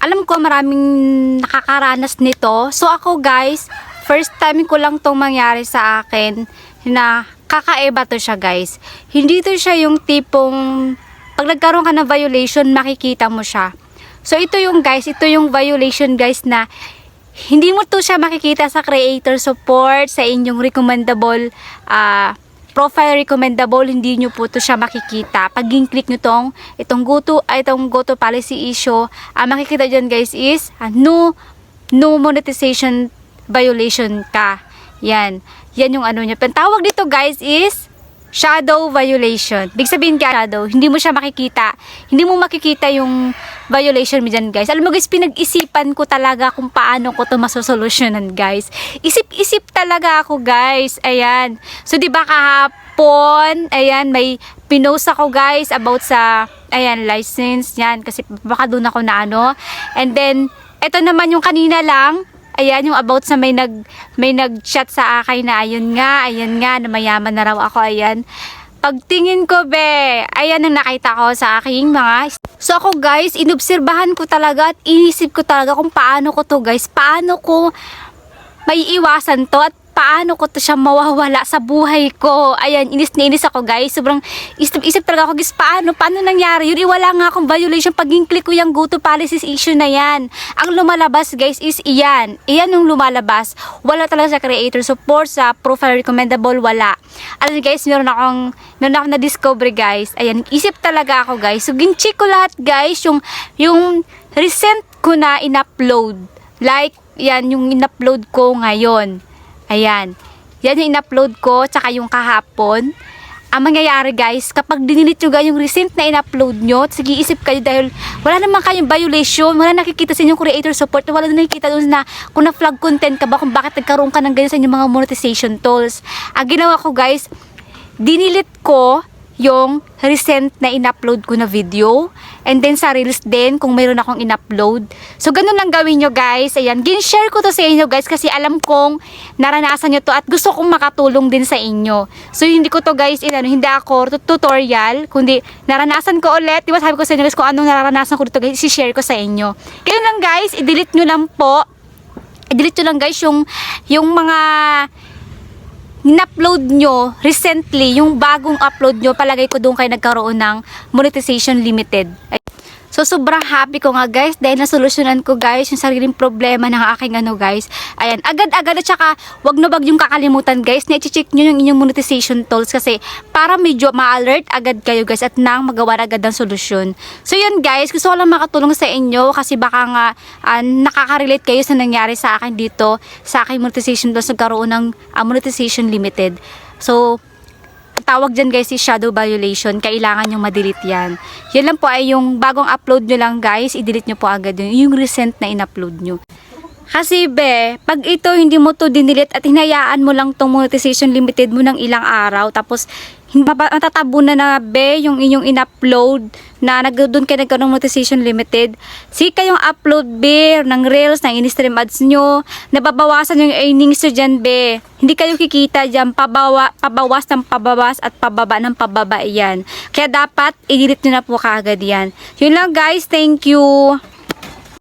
Alam ko maraming nakakaranas nito. So ako guys, first time ko lang tong mangyari sa akin na kakaiba to siya guys. Hindi to siya yung tipong pag nagkaroon ka ng violation, makikita mo siya. So ito yung guys, ito yung violation guys na hindi mo to siya makikita sa creator support, sa inyong recommendable profile recommendable, hindi nyo po to siya makikita. Pag click nyo itong go to policy issue, makikita dyan guys is no monetization violation ka. Yan yung ano niya. Tawag dito guys is shadow violation. Big sabihin ka shadow, hindi mo siya makikita. Hindi mo makikita yung violation mo dyan guys. Alam mo guys, pinag-isipan ko talaga kung paano ko to masosolusyonan guys. Isip-isip talaga ako guys. Ayan. So diba kahapon, ayan, may pinost ako guys about sa, ayan, license. Yan, kasi baka doon ako na ano. And then, eto naman yung kanina lang. Ayan, yung about sa may nag-chat sa akin na ayan nga, na mayaman na raw ako, ayan. Pagtingin ko ayan ang nakita ko sa aking mga. So ako guys, inobserbahan ko talaga at inisip ko talaga kung paano ko to guys, paano ko maiiwasan to at paano ko to siya mawawala sa buhay ko. Ayan, inis na inis ako guys. Sobrang isip talaga ako guys, paano nangyari yun? Wala nga akong violation. Pag click ko yung go to policies issue na yan. Ang lumalabas guys is iyan yung lumalabas. Wala talaga sa creator support, sa profile recommendable, wala. Alam guys, meron akong na-discover guys. Ayan, isip talaga ako guys. So gincheck ko lahat guys, yung recent ko na in-upload. Like, yan yung in-upload ko ngayon. Ayan. Yan yung in-upload ko, tsaka yung kahapon. Ang mangyayari guys, kapag dinilit nyo yung recent na in-upload nyo, sige isip kayo dahil wala naman kayong violation, wala nakikita sa inyong creator support, wala nakikita doon na kung na-flag content ka ba, kung bakit nagkaroon ka ng ganyan sa inyong mga monetization tools. Ang ginawa ko guys, dinilit ko yung recent na in-upload ko na video. And then sa reels din, kung mayroon akong in-upload. So, ganun lang gawin nyo guys. Ayan, gin-share ko to sa inyo guys kasi alam kong naranasan nyo to at gusto kong makatulong din sa inyo. So, hindi ko to guys, hindi ako tutorial, kundi naranasan ko ulit. Diba sabi ko sa inyo guys kung anong naranasan ko dito guys, i-share ko sa inyo. Ganun lang guys, i-delete nyo lang po. I-delete nyo lang guys yung mga in-upload nyo recently, yung bagong upload nyo, palagay ko doon kayo nagkaroon ng monetization limited. So, sobrang happy ko nga guys dahil nasolusyonan ko guys yung sariling problema ng aking guys. Ayan, agad-agad at saka wag yung kakalimutan guys na i-check nyo yung inyong monetization tools kasi para medyo ma-alert agad kayo guys at nang magawa agad ng solusyon. So, yun guys, gusto ko lang makatulong sa inyo kasi baka nga nakaka-relate kayo sa nangyari sa akin dito sa aking monetization tools nagkaroon ng monetization limited. So, tawag dyan guys is shadow violation. Kailangan yung ma-delete yan. Yan lang po ay yung bagong upload nyo lang guys, i-delete nyo po agad yung recent na in-upload nyo. Kasi pag ito hindi mo to dinilit at hinayaan mo lang tong monetization limited mo ng ilang araw, tapos matatabunan na yung inyong in-upload na doon kayo nagkaroon ng monetization limited. Sige kayong upload ng reels, ng in-stream ads nyo, nababawasan yung earnings nyo dyan Hindi kayo kikita dyan, pabawas ng pabawas at pababa ng pababa yan. Kaya dapat i-delete nyo na po kaagad yan. Yun lang guys, thank you.